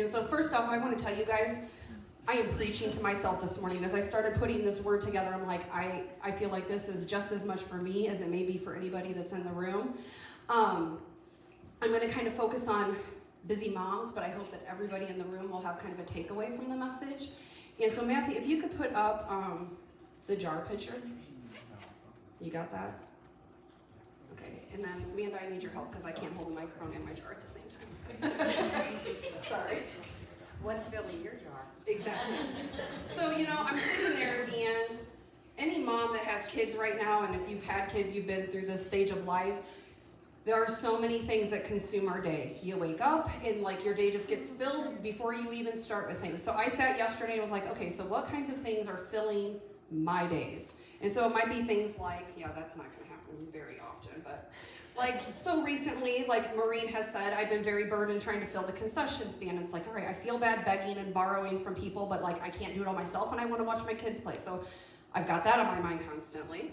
And so first off, I want to tell you guys, I am preaching to myself this morning. As I started putting this word together, I'm like, I feel like this is just as much for me as it may be for anybody that's in the room. I'm going to kind of focus on busy moms, but I hope that everybody in the room will have kind of a takeaway from the message. And so Matthew, if you could put up the jar picture. You got that? Okay, and then Amanda, I need your help because I can't hold the microphone and my jar at the same time. Sorry. What's filling your jar? Exactly. So, I'm sitting there, and any mom that has kids right now, and if you've had kids, you've been through this stage of life, there are so many things that consume our day. You wake up, and your day just gets filled before you even start with things. So I sat yesterday and was like, okay, so what kinds of things are filling my days? And so it might be things like, that's not going to happen very often, but so recently, Maureen has said, I've been very burdened trying to fill the concession stand. It's like, all right, I feel bad begging and borrowing from people, but I can't do it all myself and I want to watch my kids play. So I've got that on my mind constantly.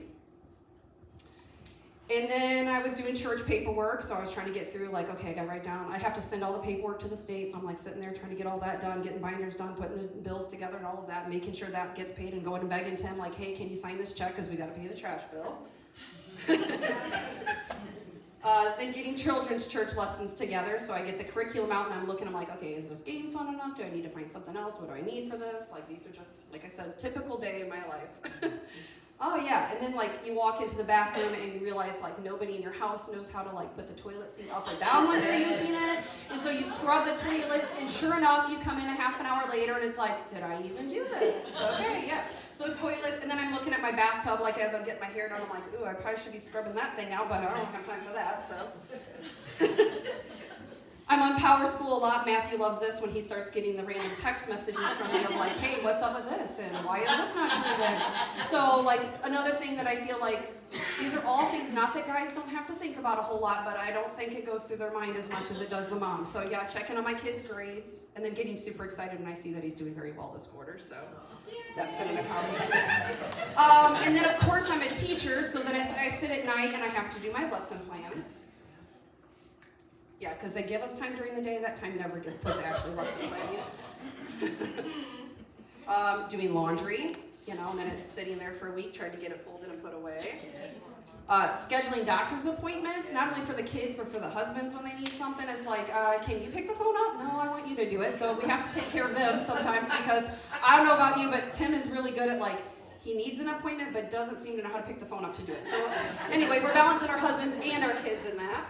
And then I was doing church paperwork, so I was trying to get through, okay, I got to write down, I have to send all the paperwork to the state, so I'm sitting there trying to get all that done, getting binders done, putting the bills together and all of that, making sure that gets paid, and going and begging Tim, hey, can you sign this check, because we got to pay the trash bill. Then getting children's church lessons together, so I get the curriculum out, and I'm looking, I'm like, okay, is this game fun enough? Do I need to find something else? What do I need for this? These are just, like I said, typical day in my life. Oh yeah, and then you walk into the bathroom and you realize nobody in your house knows how to put the toilet seat up or down when they're using it, and so you scrub the toilets, and sure enough, you come in a half an hour later and it's did I even do this? Okay, yeah. So toilets, and then I'm looking at my bathtub as I'm getting my hair done, I'm like, ooh, I probably should be scrubbing that thing out, but I don't have time for that, so. I'm on Power School a lot. Matthew loves this when he starts getting the random text messages from me of hey, what's up with this? And why is this not true then? So another thing that I feel these are all things, not that guys don't have to think about a whole lot, but I don't think it goes through their mind as much as it does the mom. So yeah, checking on my kid's grades, and then getting super excited when I see that he's doing very well this quarter. So that's been an accomplishment. And then of course I'm a teacher, so then I sit at night and I have to do my lesson plans. Yeah, because they give us time during the day, that time never gets put to actually lesson planning. Doing laundry, and then it's sitting there for a week trying to get it folded and put away. Scheduling doctor's appointments, not only for the kids, but for the husbands when they need something. It's can you pick the phone up? No, I want you to do it. So we have to take care of them sometimes, because I don't know about you, but Tim is really good at he needs an appointment, but doesn't seem to know how to pick the phone up to do it. So anyway, we're balancing our husbands and our kids in that.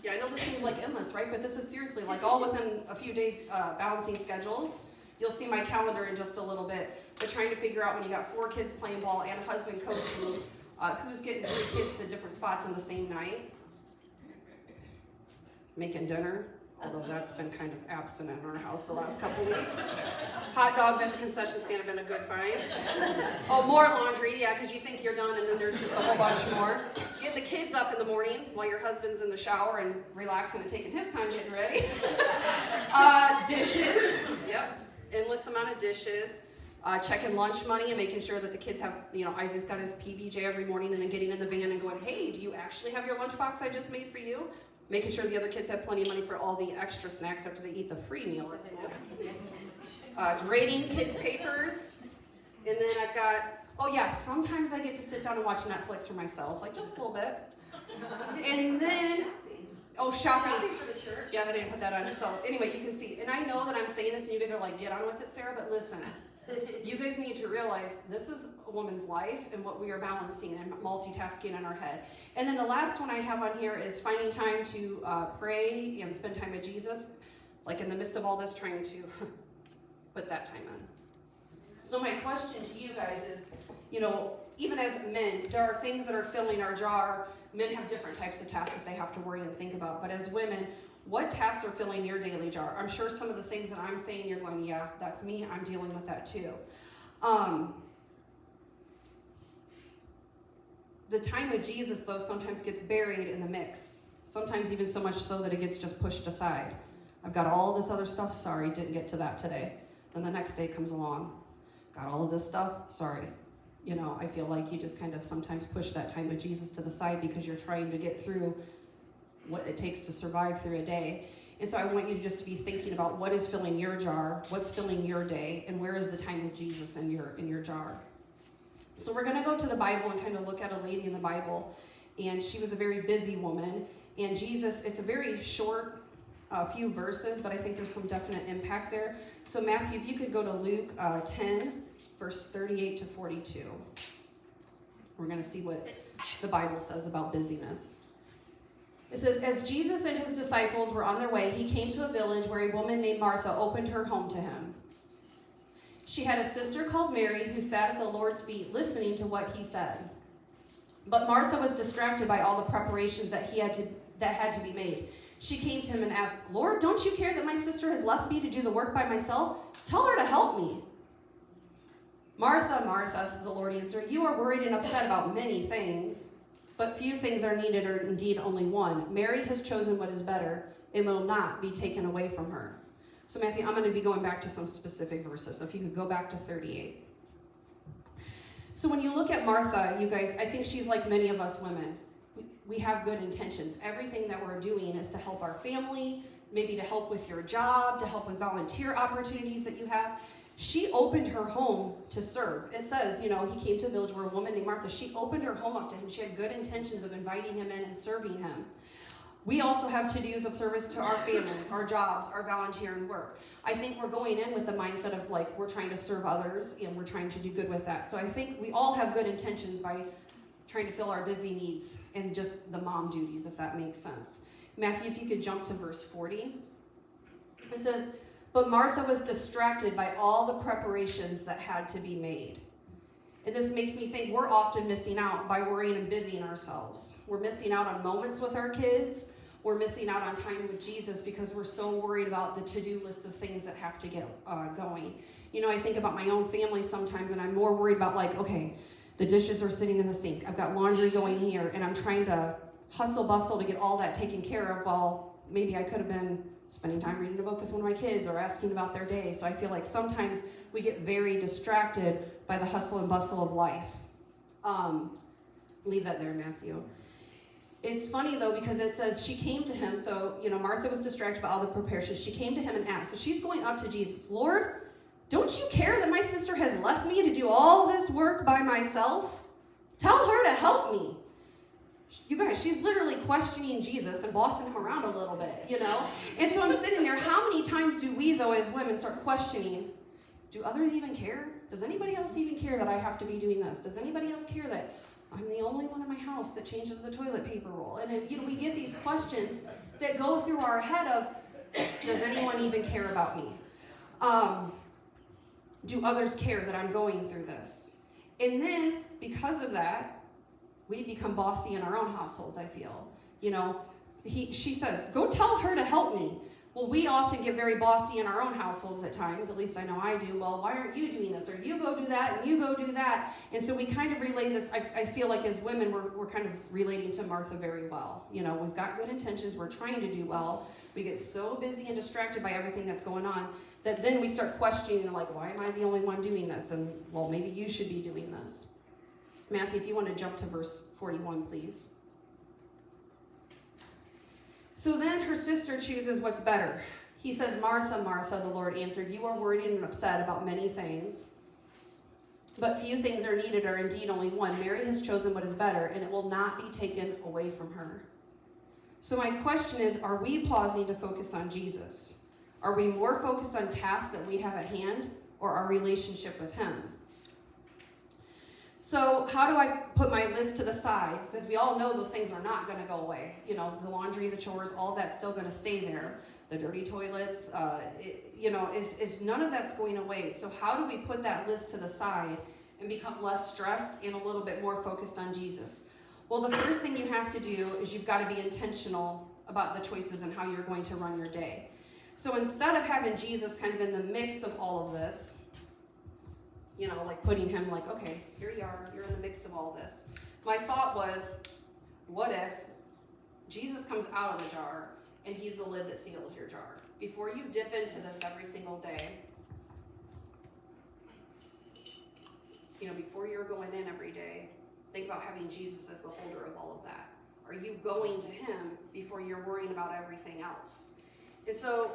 Yeah, I know this seems endless, right? But this is seriously all within a few days balancing schedules. You'll see my calendar in just a little bit. But trying to figure out when you got 4 kids playing ball and a husband coaching, who's getting 3 kids to different spots in the same night. Making dinner, although that's been kind of absent in our house the last couple weeks. Hot dogs at the concession stand have been a good find. Oh, more laundry, yeah, because you think you're done and then there's just a whole bunch more. Get the kids up in the morning while your husband's in the shower and relaxing and taking his time getting ready. Dishes, yep, endless amount of dishes. Checking lunch money and making sure that the kids have, Isaac's got his PBJ every morning, and then getting in the van and going, hey, do you actually have your lunchbox I just made for you? Making sure the other kids have plenty of money for all the extra snacks after they eat the free meal at school. Grading kids' papers. And then I've got, sometimes I get to sit down and watch Netflix for myself, just a little bit. And then, shopping. For the church. Yeah, I didn't put that on. So anyway, you can see. And I know that I'm saying this and you guys are get on with it, Sarah, but listen. You guys need to realize this is a woman's life and what we are balancing and multitasking in our head. And then the last one I have on here is finding time to pray and spend time with Jesus. In the midst of all this, trying to put that time in. So my question to you guys is, even as men, there are things that are filling our jar. Men have different types of tasks that they have to worry and think about. But as women, what tasks are filling your daily jar? I'm sure some of the things that I'm saying, you're going, yeah, that's me. I'm dealing with that too. The time with Jesus, though, sometimes gets buried in the mix. Sometimes even so much so that it gets just pushed aside. I've got all this other stuff. Sorry, didn't get to that today. Then the next day comes along. Got all of this stuff. Sorry. I feel like you just kind of sometimes push that time with Jesus to the side because you're trying to get through what it takes to survive through a day. And so I want you just to be thinking about what is filling your jar, what's filling your day, and where is the time of Jesus in your jar. So we're going to go to the Bible and kind of look at a lady in the Bible, and she was a very busy woman. And Jesus, it's a very short few verses, but I think there's some definite impact there. So Matthew, if you could go to Luke 10, verse 38 to 42. We're going to see what the Bible says about busyness. It says, as Jesus and his disciples were on their way, he came to a village where a woman named Martha opened her home to him. She had a sister called Mary who sat at the Lord's feet listening to what he said. But Martha was distracted by all the preparations that had to be made. She came to him and asked, Lord, don't you care that my sister has left me to do the work by myself? Tell her to help me. Martha, Martha, the Lord answered, you are worried and upset about many things, but few things are needed, or indeed only one. Mary has chosen what is better. It will not be taken away from her. So Matthew, I'm going to be going back to some specific verses. So if you could go back to 38. So when you look at Martha, you guys, I think she's like many of us women. We have good intentions. Everything that we're doing is to help our family, maybe to help with your job, to help with volunteer opportunities that you have. She opened her home to serve. It says, he came to a village where a woman named Martha, she opened her home up to him. She had good intentions of inviting him in and serving him. We also have to-dos of service to our families, our jobs, our volunteering work. I think we're going in with the mindset of we're trying to serve others and we're trying to do good with that. So I think we all have good intentions by trying to fill our busy needs and just the mom duties, if that makes sense. Matthew, if you could jump to verse 40. It says, but Martha was distracted by all the preparations that had to be made. And this makes me think we're often missing out by worrying and busying ourselves. We're missing out on moments with our kids. We're missing out on time with Jesus because we're so worried about the to-do list of things that have to get going. I think about my own family sometimes, and I'm more worried about okay, the dishes are sitting in the sink. I've got laundry going here, and I'm trying to hustle bustle to get all that taken care of while maybe I could have been spending time reading a book with one of my kids or asking about their day. So I feel like sometimes we get very distracted by the hustle and bustle of life. Leave that there, Matthew. It's funny, though, because it says she came to him. So, Martha was distracted by all the preparations. She came to him and asked. So she's going up to Jesus. Lord, don't you care that my sister has left me to do all this work by myself? Tell her to help me. You guys, she's literally questioning Jesus and bossing him around a little bit, And so I'm sitting there, how many times do we, though, as women start questioning, do others even care? Does anybody else even care that I have to be doing this? Does anybody else care that I'm the only one in my house that changes the toilet paper roll? And then, we get these questions that go through our head of, does anyone even care about me? Do others care that I'm going through this? And then, because of that, we become bossy in our own households, I feel. She says, go tell her to help me. Well, we often get very bossy in our own households at times. At least I know I do. Well, why aren't you doing this? Or you go do that, and you go do that. And so we kind of relate this. I feel like as women, we're kind of relating to Martha very well. We've got good intentions. We're trying to do well. We get so busy and distracted by everything that's going on that then we start questioning, why am I the only one doing this? And, well, maybe you should be doing this. Matthew, if you want to jump to verse 41, please. So then her sister chooses what's better. He says, Martha, Martha, the Lord answered, you are worried and upset about many things, but few things are needed, or indeed only one. Mary has chosen what is better, and it will not be taken away from her. So my question is, are we pausing to focus on Jesus? Are we more focused on tasks that we have at hand, or our relationship with him? So how do I put my list to the side? Because we all know those things are not going to go away. The laundry, the chores, all that's still going to stay there. The dirty toilets, none of that's going away. So how do we put that list to the side and become less stressed and a little bit more focused on Jesus? Well, the first thing you have to do is you've got to be intentional about the choices and how you're going to run your day. So instead of having Jesus kind of in the mix of all of this, putting him okay, here you are, you're in the mix of all this. My thought was, what if Jesus comes out of the jar and he's the lid that seals your jar? Before you dip into this every single day, before you're going in every day, think about having Jesus as the holder of all of that. Are you going to him before you're worrying about everything else? And so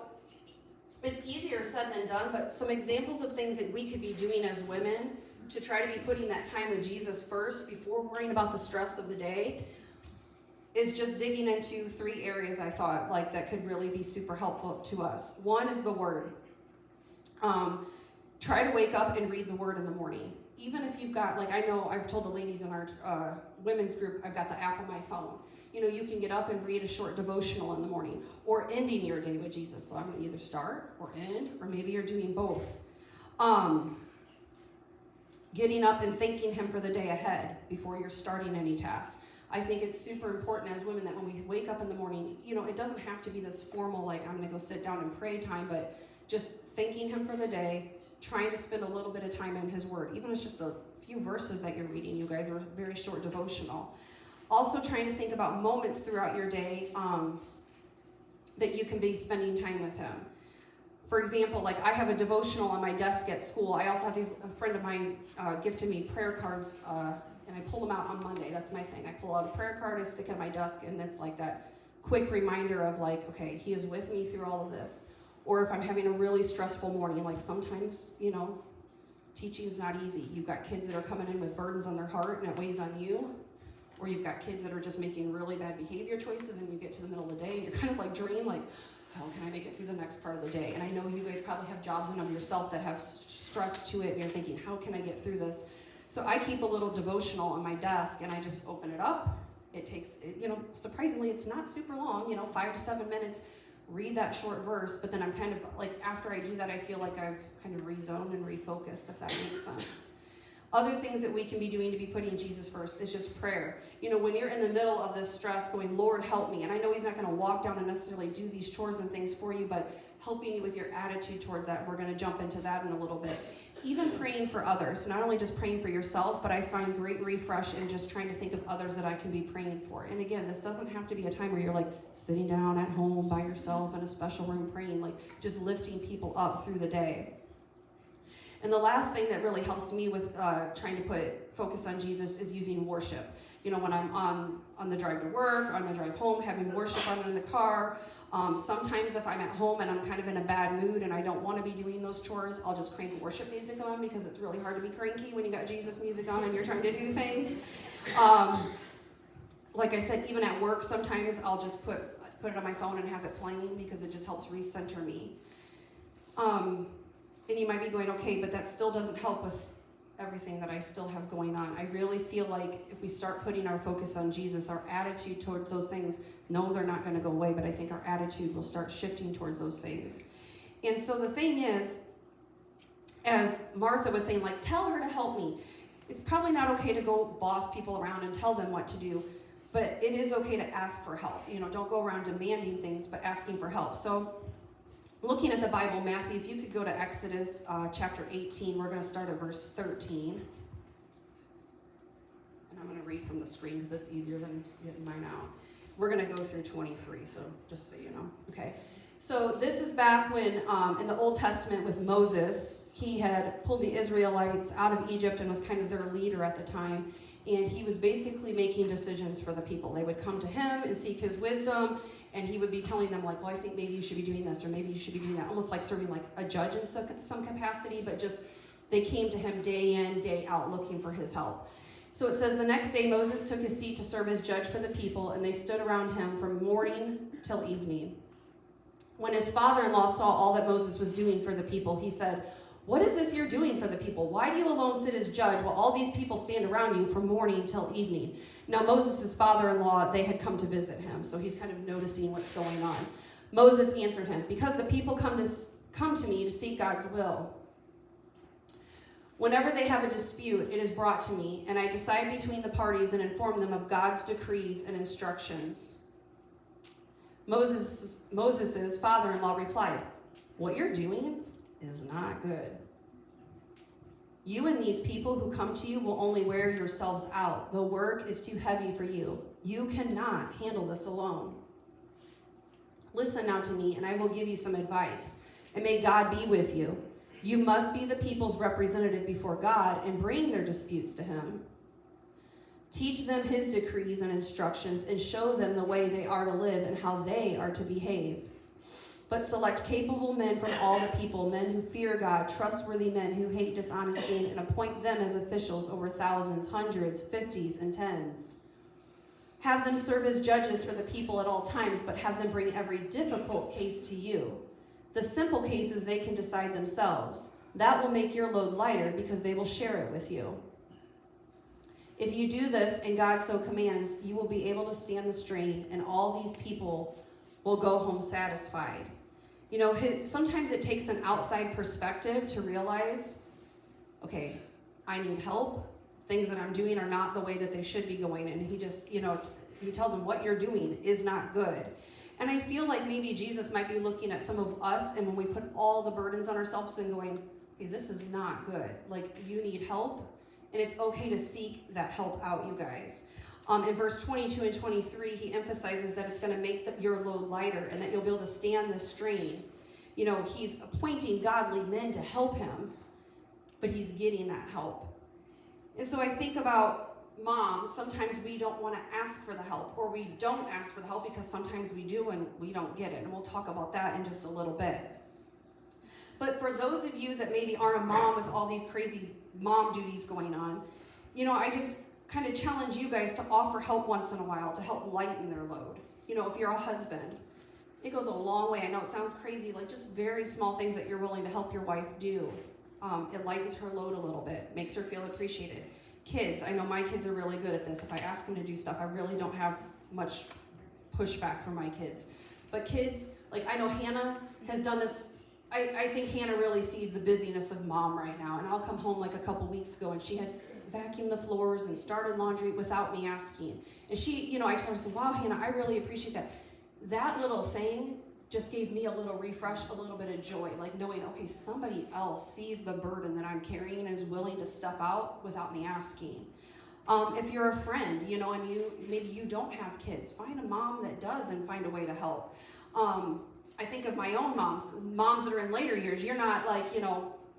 it's easier said than done, but some examples of things that we could be doing as women to try to be putting that time with Jesus first before worrying about the stress of the day is just digging into 3 areas I thought like that could really be super helpful to us. One is the Word. Try to wake up and read the Word in the morning. Even if you've got, like I know I've told the ladies in our women's group, I've got the app on my phone. You know, you can get up and read a short devotional in the morning, or ending your day with Jesus. So I'm going to either start or end, or maybe you're doing both. Getting up and thanking him for the day ahead before you're starting any tasks. I think it's super important as women that when we wake up in the morning, you know, it doesn't have to be this formal, like I'm going to go sit down and pray time, but just thanking him for the day, trying to spend a little bit of time in his word. Even if it's just a few verses that you're reading, you guys are very short devotional. Also trying to think about moments throughout your day that you can be spending time with him. For example, like I have a devotional on my desk at school. I also have a friend of mine gifted me prayer cards, and I pull them out on Monday. That's my thing. I pull out a prayer card, I stick it on my desk, and it's like that quick reminder of like, okay, he is with me through all of this. Or if I'm having a really stressful morning, like sometimes, you know, teaching is not easy. You've got kids that are coming in with burdens on their heart and it weighs on you. Or you've got kids that are just making really bad behavior choices and you get to the middle of the day and you're kind of like drained, like, how can I make it through the next part of the day? And I know you guys probably have jobs in of yourself that have stress to it and you're thinking, how can I get through this? So I keep a little devotional on my desk and I just open it up. It takes, you know, surprisingly, it's not super long, you know, 5 to 7 minutes. Read that short verse, but then I'm kind of like, after I do that, I feel like I've kind of rezoned and refocused, if that makes sense. Other things that we can be doing to be putting Jesus first is just prayer. You know, when you're in the middle of this stress going, Lord, help me. And I know he's not going to walk down and necessarily do these chores and things for you, but helping you with your attitude towards that. We're going to jump into that in a little bit. Even praying for others, not only just praying for yourself, but I find great refresh in just trying to think of others that I can be praying for. And again, this doesn't have to be a time where you're like sitting down at home by yourself in a special room praying, like just lifting people up through the day. And the last thing that really helps me with trying to put focus on Jesus is using worship. You know, when I'm on the drive to work, on the drive home, having worship on in the car. Sometimes if I'm at home and I'm kind of in a bad mood and I don't want to be doing those chores, I'll just crank worship music on because it's really hard to be cranky when you got Jesus music on and you're trying to do things. Like I said, even at work, sometimes I'll just put it on my phone and have it playing because it just helps recenter me. And you might be going, okay, but that still doesn't help with everything that I still have going on. I really feel like if we start putting our focus on Jesus, our attitude towards those things, no, they're not going to go away, but I think our attitude will start shifting towards those things. And so the thing is, as Martha was saying, like, tell her to help me. It's probably not okay to go boss people around and tell them what to do, but it is okay to ask for help. You know, don't go around demanding things, but asking for help. So looking at the Bible, Matthew, if you could go to Exodus chapter 18, we're going to start at verse 13. And I'm going to read from the screen because it's easier than getting mine out. We're going to go through 23, so just so you know. Okay. So this is back when, in the Old Testament with Moses, he had pulled the Israelites out of Egypt and was kind of their leader at the time. And he was basically making decisions for the people. They would come to him and seek his wisdom. And he would be telling them, like, well, I think maybe you should be doing this, or maybe you should be doing that. Almost like serving like a judge in some capacity, but just they came to him day in, day out, looking for his help. So it says, the next day Moses took his seat to serve as judge for the people, and they stood around him from morning till evening. When his father-in-law saw all that Moses was doing for the people, he said, what is this you're doing for the people? Why do you alone sit as judge while all these people stand around you from morning till evening? Now Moses' father-in-law, they had come to visit him, so he's kind of noticing what's going on. Moses answered him, because the people come to me to seek God's will. Whenever they have a dispute, it is brought to me, and I decide between the parties and inform them of God's decrees and instructions. Moses' father-in-law replied, what you're doing is not good. You and these people who come to you will only wear yourselves out. The work is too heavy for you. You cannot handle this alone. Listen now to me, and I will give you some advice, and may God be with you. You must be the people's representative before God and bring their disputes to him. Teach them his decrees and instructions and show them the way they are to live and how they are to behave. but select capable men from all the people, men who fear God, trustworthy men who hate dishonesty, and appoint them as officials over thousands, hundreds, fifties, and tens. Have them serve as judges for the people at all times, but have them bring every difficult case to you. The simple cases they can decide themselves. That will make your load lighter because they will share it with you. If you do this and God so commands, you will be able to stand the strain, and all these people will go home satisfied. You know, sometimes it takes an outside perspective to realize, okay, I need help. Things that I'm doing are not the way that they should be going. And he just, he tells them what you're doing is not good. And I feel like maybe Jesus might be looking at some of us, and when we put all the burdens on ourselves and going, okay, this is not good. Like, you need help, and it's okay to seek that help out, you guys. In verse 22 and 23, he emphasizes that it's going to make your load lighter and that you'll be able to stand the strain. You know, he's appointing godly men to help him, but he's getting that help. And so I think about moms, sometimes we don't want to ask for the help, or we don't ask for the help because sometimes we do and we don't get it. And we'll talk about that in just a little bit. But for those of you that maybe aren't a mom with all these crazy mom duties going on, I just kind of challenge you guys to offer help once in a while to help lighten their load. If you're a husband, it goes a long way. I know it sounds crazy, like just very small things that you're willing to help your wife do. It lightens her load a little bit, makes her feel appreciated. Kids, I know my kids are really good at this. If I ask them to do stuff, I really don't have much pushback from my kids. But kids, like I know Hannah has done this. I think Hannah really sees the busyness of mom right now. And I'll come home like a couple weeks ago and she had vacuumed the floors and started laundry without me asking. And she, I told her, wow, Hannah, I really appreciate that. That little thing just gave me a little refresh, a little bit of joy, like knowing, okay, somebody else sees the burden that I'm carrying and is willing to step out without me asking. If you're a friend, and maybe you don't have kids, find a mom that does and find a way to help. I think of my own moms that are in later years. You're not like,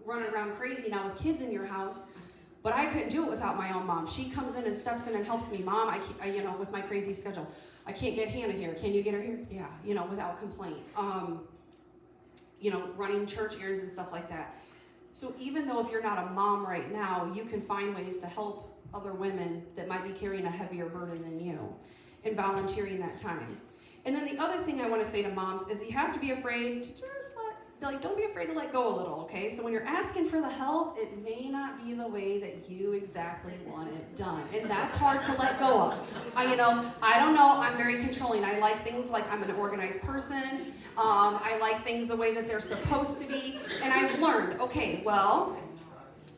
running around crazy now with kids in your house, but I couldn't do it without my own mom. She comes in and steps in and helps me. Mom, I with my crazy schedule, I can't get Hannah here. Can you get her here? Yeah, without complaint. Running church errands and stuff like that. So even though if you're not a mom right now, you can find ways to help other women that might be carrying a heavier burden than you and volunteering that time. And then the other thing I want to say to moms is you have to be afraid to just don't be afraid to let go a little, okay? So when you're asking for the help, it may not be the way that you exactly want it done. And that's hard to let go of. I don't know, I'm very controlling. I like things like I'm an organized person. I like things the way that they're supposed to be. And I've learned, okay, well,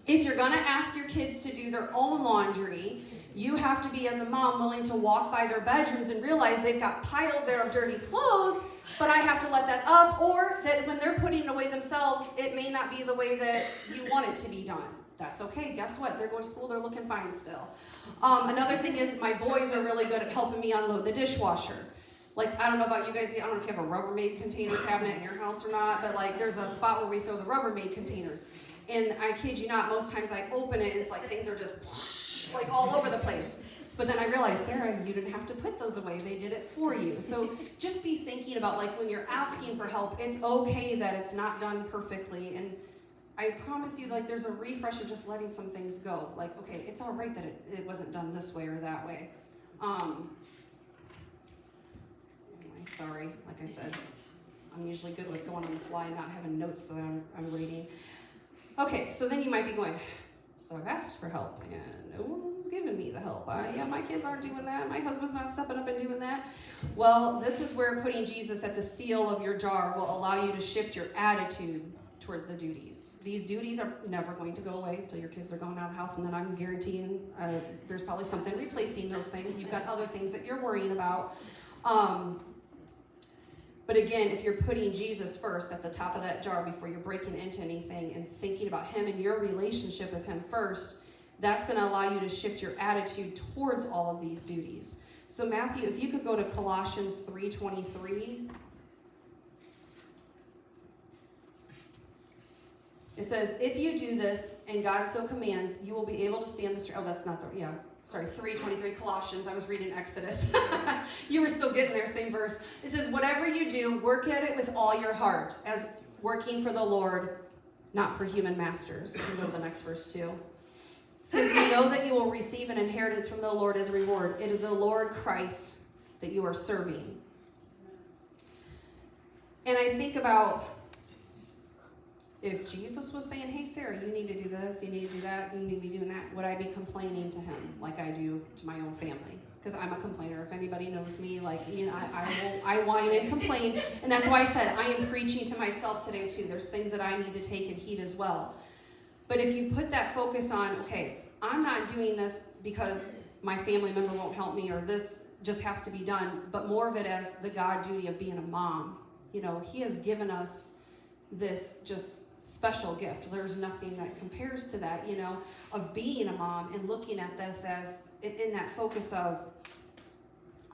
if you're gonna ask your kids to do their own laundry, you have to be, as a mom, willing to walk by their bedrooms and realize they've got piles there of dirty clothes, but I have to let that up, or that when they're putting it away themselves, it may not be the way that you want it to be done. That's okay. Guess what? They're going to school. They're looking fine still. Another thing is my boys are really good at helping me unload the dishwasher. Like, I don't know about you guys. I don't know if you have a Rubbermaid container cabinet in your house or not, but like there's a spot where we throw the Rubbermaid containers. And I kid you not, most times I open it and it's like things are just like all over the place. But then I realized, Sarah, you didn't have to put those away. They did it for you. So just be thinking about, like, when you're asking for help, it's okay that it's not done perfectly. And I promise you, like, there's a refresh of just letting some things go. Like, okay, it's all right that it wasn't done this way or that way. Anyway, sorry, like I said, I'm usually good with going on the fly and not having notes that I'm reading. Okay, so then you might be going, so I've asked for help and no one's given me the help. Yeah, my kids aren't doing that. My husband's not stepping up and doing that. Well, this is where putting Jesus at the seal of your jar will allow you to shift your attitude towards the duties. These duties are never going to go away until your kids are going out of the house, and then I'm guaranteeing there's probably something replacing those things. You've got other things that you're worrying about. But again, if you're putting Jesus first at the top of that jar before you're breaking into anything and thinking about him and your relationship with him first, that's going to allow you to shift your attitude towards all of these duties. So Matthew, if you could go to Colossians 3:23. It says, if you do this and God so commands, you will be able to stand the strain. Oh, that's not the, yeah. 3:23, Colossians. I was reading Exodus. You were still getting there, same verse. It says, whatever you do, work at it with all your heart, as working for the Lord, not for human masters. You can go to the next verse too. Since you know that you will receive an inheritance from the Lord as a reward, it is the Lord Christ that you are serving. And I think about, if Jesus was saying, hey, Sarah, you need to do this, you need to do that, you need to be doing that, would I be complaining to him like I do to my own family? Because I'm a complainer. If anybody knows me, I whine and complain. And that's why I said I am preaching to myself today too. There's things that I need to take and heed as well. But if you put that focus on, okay, I'm not doing this because my family member won't help me, or this just has to be done, but more of it as the God duty of being a mom. He has given us this just special gift. There's nothing that compares to that, of being a mom and looking at this as in that focus of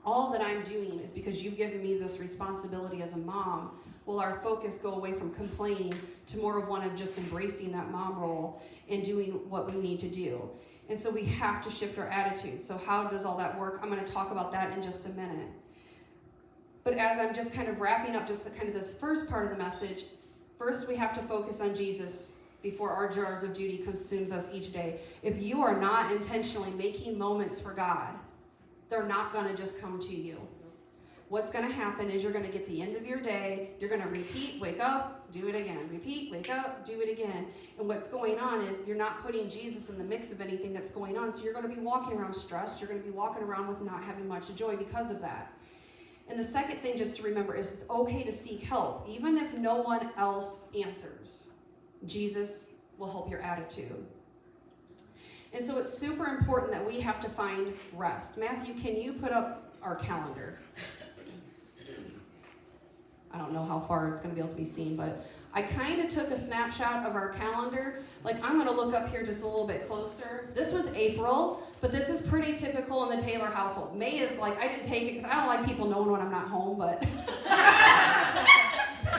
all that I'm doing is because you've given me this responsibility as a mom. Will our focus go away from complaining to more of one of just embracing that mom role and doing what we need to do? And so we have to shift our attitude. So how does all that work? I'm going to talk about that in just a minute. But as I'm just kind of wrapping up just this first part of the message, first we have to focus on Jesus before our jars of duty consumes us each day. If you are not intentionally making moments for God, they're not going to just come to you. What's going to happen is you're going to get the end of your day, you're going to repeat, wake up, do it again, repeat, wake up, do it again. And what's going on is you're not putting Jesus in the mix of anything that's going on, so you're going to be walking around stressed, you're going to be walking around with not having much joy because of that. And the second thing just to remember is it's okay to seek help, even if no one else answers. Jesus will help your attitude. And so it's super important that we have to find rest. Matthew, can you put up our calendar? I don't know how far it's going to be able to be seen, but I kind of took a snapshot of our calendar. I'm going to look up here just a little bit closer. This was April, but this is pretty typical in the Taylor household. May is I didn't take it because I don't like people knowing when I'm not home, but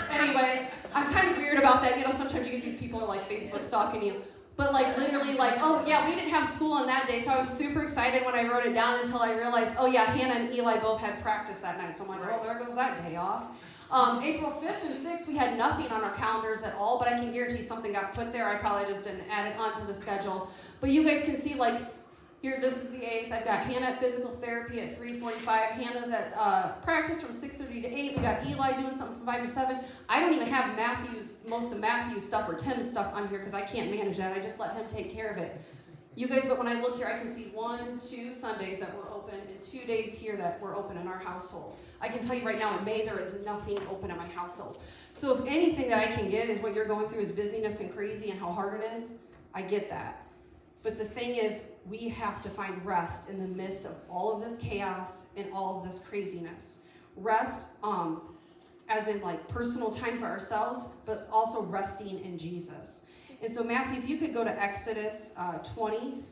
anyway, I'm kind of weird about that. Sometimes you get these people who are Facebook stalking you. But literally oh yeah, we didn't have school on that day, so I was super excited when I wrote it down until I realized, oh yeah, Hannah and Eli both had practice that night. So I'm oh, there goes that day off. April 5th and 6th, we had nothing on our calendars at all, but I can guarantee something got put there. I probably just didn't add it onto the schedule. But you guys can see, here, this is the 8th. I've got Hannah at physical therapy at 3:45. Hannah's at practice from 6:30 to 8. We got Eli doing something from 5 to 7. I don't even have most of Matthew's stuff or Tim's stuff on here because I can't manage that. I just let him take care of it. You guys, but when I look here, I can see 2 Sundays that were open and 2 days here that were open in our household. I can tell you right now, in May, there is nothing open in my household. So if anything that I can get is what you're going through is busyness and crazy and how hard it is, I get that. But the thing is, we have to find rest in the midst of all of this chaos and all of this craziness. Rest, as in personal time for ourselves, but also resting in Jesus. And so Matthew, if you could go to Exodus 20,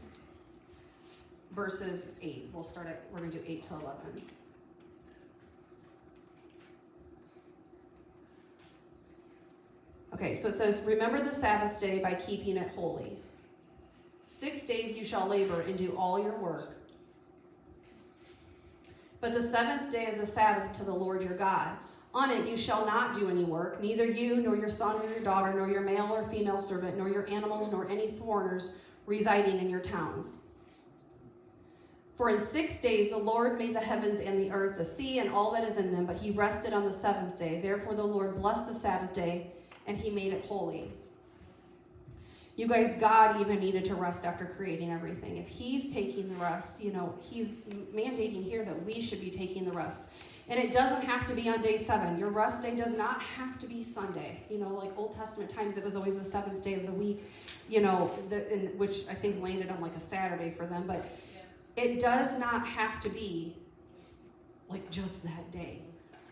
verses 8. We're going to do 8 to 11. Okay, so it says, remember the Sabbath day by keeping it holy. 6 days you shall labor and do all your work. But the 7th day is a Sabbath to the Lord your God. On it you shall not do any work, neither you, nor your son, nor your daughter, nor your male or female servant, nor your animals, nor any foreigners residing in your towns. For in 6 days the Lord made the heavens and the earth, the sea, and all that is in them, but he rested on the 7th day. Therefore the Lord blessed the Sabbath day, and he made it holy. You guys, God even needed to rest after creating everything. If he's taking the rest, he's mandating here that we should be taking the rest. And it doesn't have to be on day 7. Your rest day does not have to be Sunday. Old Testament times, it was always the 7th day of the week, which I think landed on a Saturday for them. But it does not have to be just that day.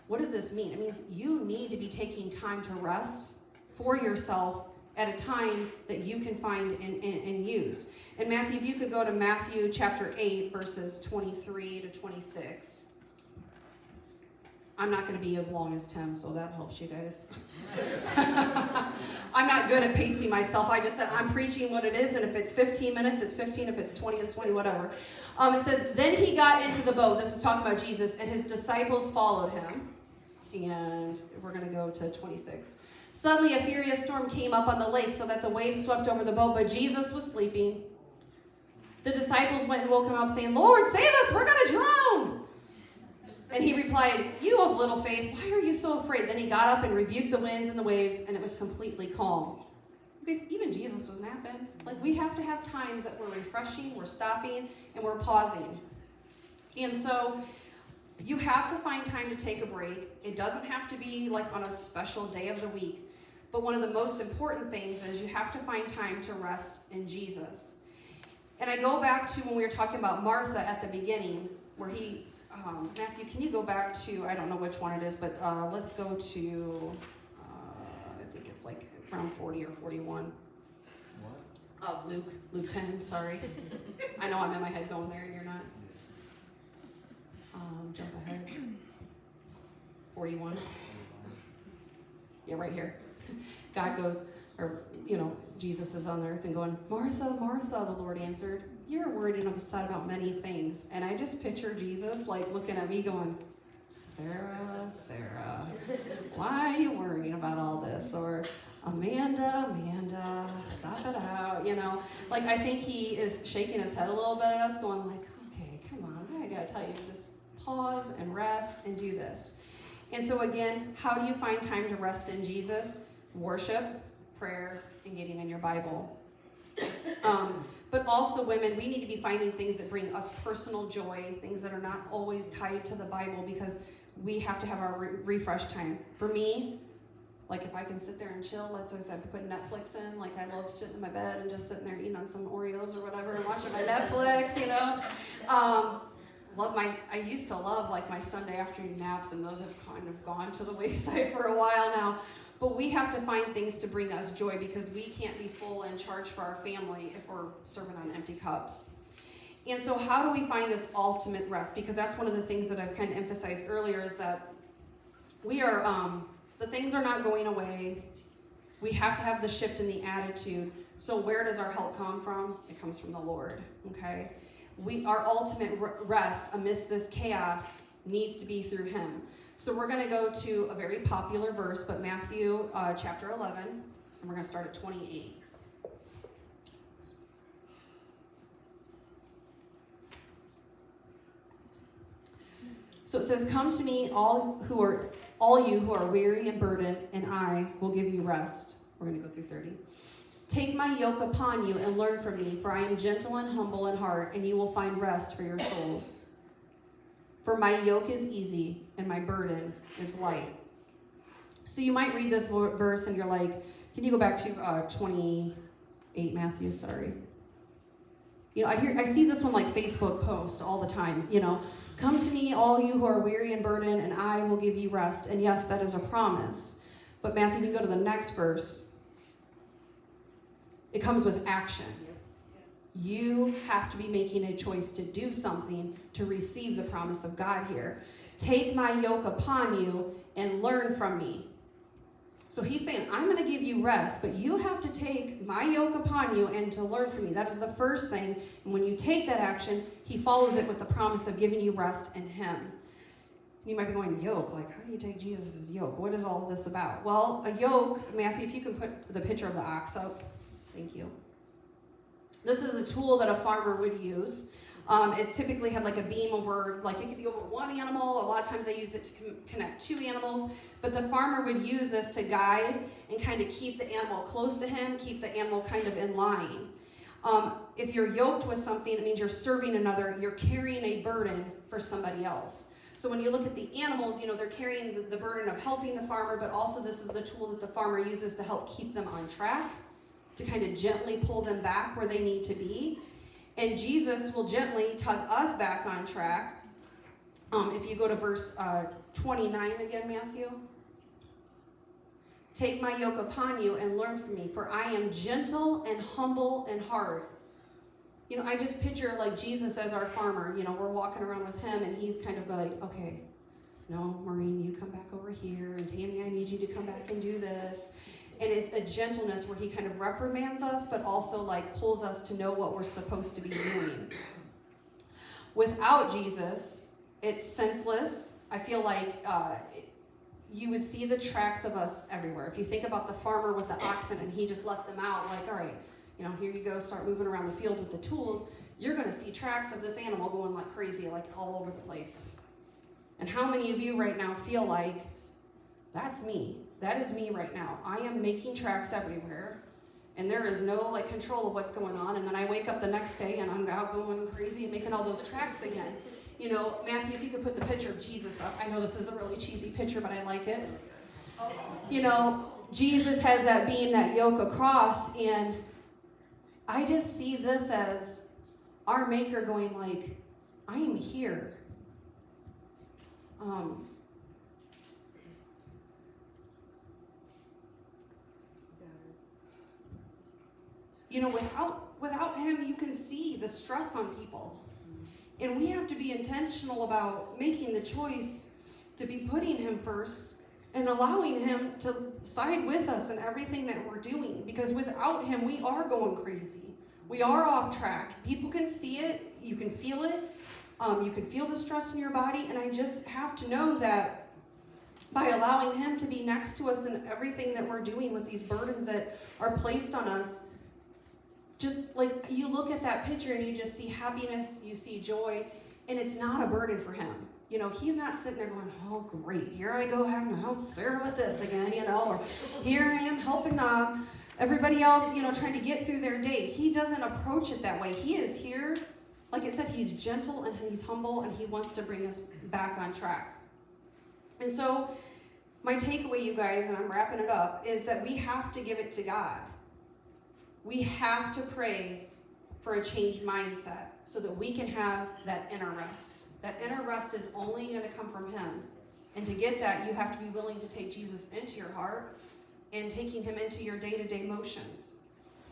What does this mean? It means you need to be taking time to rest for yourself at a time that you can find and use. And Matthew, if you could go to Matthew chapter 8, verses 23 to 26. I'm not going to be as long as Tim, so that helps you guys. I'm not good at pacing myself. I just said, I'm preaching what it is, and if it's 15 minutes, it's 15. If it's 20, it's 20, whatever. It says, then he got into the boat. This is talking about Jesus, and his disciples followed him. And we're going to go to 26. Suddenly a furious storm came up on the lake so that the waves swept over the boat, but Jesus was sleeping. The disciples went and woke him up saying, Lord, save us, we're going to drown. And he replied, you of little faith, why are you so afraid? Then he got up and rebuked the winds and the waves, and it was completely calm. Because even Jesus was napping. Like, we have to have times that we're refreshing, we're stopping, and we're pausing. And so you have to find time to take a break. It doesn't have to be like on a special day of the week. But one of the most important things is you have to find time to rest in Jesus. And I go back to when we were talking about Martha at the beginning, where he, Matthew, can you go back to, I don't know which one it is, but let's go to, I think it's like around 40 or 41. What? Luke 10, sorry. I know I'm in my head going there and you're not. Jump ahead. 41. Yeah, right here. God goes, Jesus is on the earth and going, Martha, Martha, the Lord answered, you're worried and upset about many things. And I just picture Jesus like looking at me going, Sarah, why are you worrying about all this? Or Amanda, stop it out, Like, I think he is shaking his head a little bit at us, going like, okay, come on, I gotta tell you, just pause and rest and do this. And so again, how do you find time to rest in Jesus? Worship, prayer, and getting in your Bible. But also women, we need to be finding things that bring us personal joy, things that are not always tied to the Bible, because we have to have our refresh time. For me, like if I can sit there and chill, let's say I put Netflix in, like I love sitting in my bed and just sitting there eating on some Oreos or whatever and watching my Netflix, I used to love like my Sunday afternoon naps, and those have kind of gone to the wayside for a while now. But we have to find things to bring us joy, because we can't be full and charged for our family if we're serving on empty cups. And so how do we find this ultimate rest? Because that's one of the things that I've kind of emphasized earlier, is that we are, the things are not going away. We have to have the shift in the attitude. So where does our help come from? It comes from the Lord, okay? Our ultimate rest amidst this chaos needs to be through him. So we're going to go to a very popular verse, but Matthew chapter 11, and we're going to start at 28. So it says, come to me, all you who are weary and burdened, and I will give you rest. We're going to go through 30. Take my yoke upon you and learn from me, for I am gentle and humble in heart, and you will find rest for your souls. For my yoke is easy and my burden is light. So you might read this verse and you're like, can you go back to 28, Matthew, sorry. I see this one like Facebook post all the time, come to me, all you who are weary and burdened, and I will give you rest. And yes, that is a promise. But Matthew, you go to the next verse. It comes with action. You have to be making a choice to do something to receive the promise of God here. Take my yoke upon you and learn from me. So he's saying, I'm going to give you rest, but you have to take my yoke upon you and to learn from me. That is the first thing. And when you take that action, he follows it with the promise of giving you rest in him. You might be going, yoke, like how do you take Jesus' yoke? What is all of this about? Well, a yoke, Matthew, if you can put the picture of the ox up. Thank you. This is a tool that a farmer would use. It typically had like a beam over, like it could be over one animal. A lot of times they use it to connect two animals. But the farmer would use this to guide and kind of keep the animal close to him, keep the animal kind of in line. If you're yoked with something, it means you're serving another, you're carrying a burden for somebody else. So when you look at the animals, they're carrying the burden of helping the farmer, but also this is the tool that the farmer uses to help keep them on track, to kind of gently pull them back where they need to be. And Jesus will gently tug us back on track. If you go to verse 29 again, Matthew. Take my yoke upon you and learn from me, for I am gentle and humble in heart. I just picture like Jesus as our farmer. We're walking around with him and he's kind of like, okay, no, Maureen, you come back over here. And Tammy, I need you to come back and do this. and it's a gentleness where he kind of reprimands us, but also like pulls us to know what we're supposed to be doing. Without Jesus, it's senseless. I feel like you would see the tracks of us everywhere. If you think about the farmer with the oxen and he just let them out, like, all right, here you go, start moving around the field with the tools, you're going to see tracks of this animal going like crazy, like all over the place. And how many of you right now feel like, that's me. That is me right now. I am making tracks everywhere, and there is no like control of what's going on, and then I wake up the next day and I'm out going crazy and making all those tracks again. Matthew, if you could put the picture of Jesus up. I know this is a really cheesy picture, but I like it. Jesus has that beam, that yoke across, and I just see this as our Maker going like, I am here. Without him, you can see the stress on people. And we have to be intentional about making the choice to be putting him first and allowing him to side with us in everything that we're doing. Because without him, we are going crazy. We are off track. People can see it. You can feel it. You can feel the stress in your body. And I just have to know that by allowing him to be next to us in everything that we're doing with these burdens that are placed on us, just like you look at that picture and you just see happiness, you see joy, and it's not a burden for him. He's not sitting there going, oh great, here I go having to help Sarah with this again, or here I am helping everybody else, trying to get through their day. He doesn't approach it that way. He is here, like I said, he's gentle and he's humble and he wants to bring us back on track. And so my takeaway, you guys, and I'm wrapping it up, is that we have to give it to God. We have to pray for a changed mindset so that we can have that inner rest. That inner rest is only going to come from him. And to get that, you have to be willing to take Jesus into your heart and taking him into your day-to-day motions.